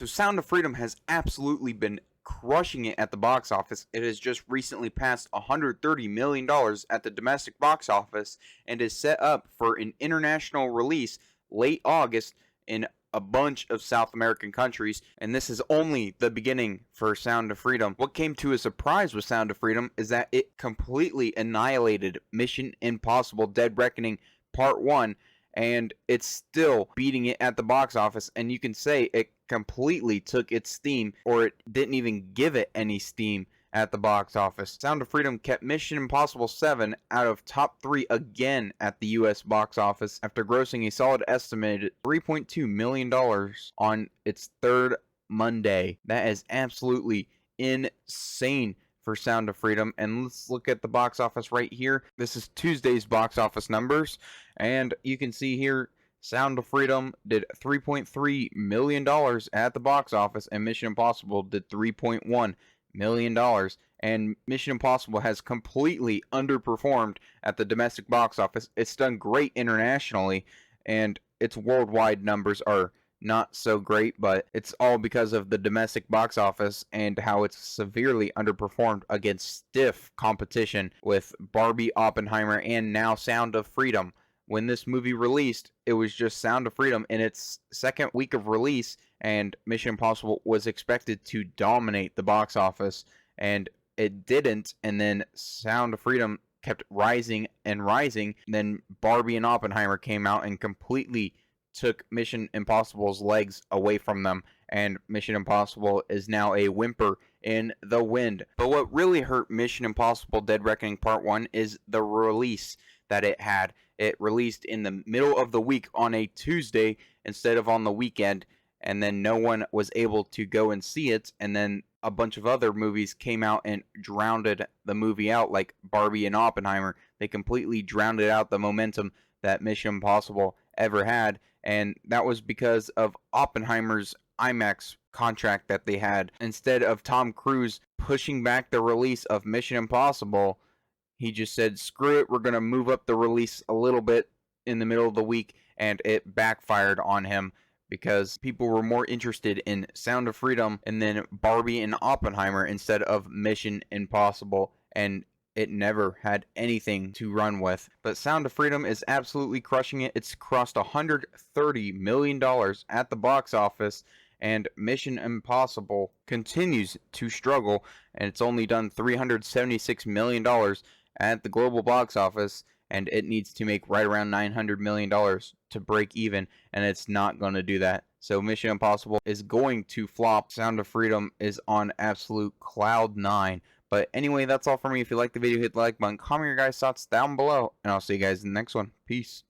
So Sound of Freedom has absolutely been crushing it at the box office. It has just recently passed $130 million at the domestic box office and is set up for an international release late August in a bunch of South American countries, and this is only the beginning for Sound of Freedom. What came to a surprise with Sound of Freedom is that it completely annihilated Mission Impossible Dead Reckoning Part 1, and it's still beating it at the box office, and you can say it completely took its steam, or it didn't even give it any steam at the box office. Sound of Freedom kept Mission Impossible 7 out of top 3 again at the US box office after grossing a solid estimated $3.2 million on its third Monday. That is absolutely insane for Sound of Freedom. And let's look at the box office right here. This is Tuesday's box office numbers, and you can see here Sound of Freedom did $3.3 million at the box office, and Mission Impossible did $3.1 million. And Mission Impossible has completely underperformed at the domestic box office. It's done great internationally, and its worldwide numbers are not so great, but it's all because of the domestic box office and how it's severely underperformed against stiff competition with Barbie, Oppenheimer, and now Sound of Freedom. When this movie released, it was just Sound of Freedom in its second week of release, and Mission Impossible was expected to dominate the box office, and it didn't. And then Sound of Freedom kept rising and rising. Then Barbie and Oppenheimer came out and completely took Mission Impossible's legs away from them, and Mission Impossible is now a whimper in the wind. But what really hurt Mission Impossible Dead Reckoning Part 1 is the release that it had. It released in the middle of the week on a Tuesday instead of on the weekend, and then no one was able to go and see it, and then a bunch of other movies came out and drowned the movie out, like Barbie and Oppenheimer. They completely drowned out the momentum that Mission Impossible ever had, and that was because of Oppenheimer's IMAX contract that they had. Instead of Tom Cruise pushing back the release of Mission Impossible, he just said, screw it, we're going to move up the release a little bit in the middle of the week, and it backfired on him because people were more interested in Sound of Freedom and then Barbie and Oppenheimer instead of Mission Impossible, and it never had anything to run with. But Sound of Freedom is absolutely crushing it. It's crossed $130 million at the box office, and Mission Impossible continues to struggle, and it's only done $376 million at the global box office, and it needs to make right around $900 million to break even, and it's not going to do that. So Mission Impossible is going to flop. Sound of Freedom is on absolute cloud 9. But anyway, that's all for me. If you liked the video, hit the like button, comment your guys' thoughts down below, and I'll see you guys in the next one. Peace.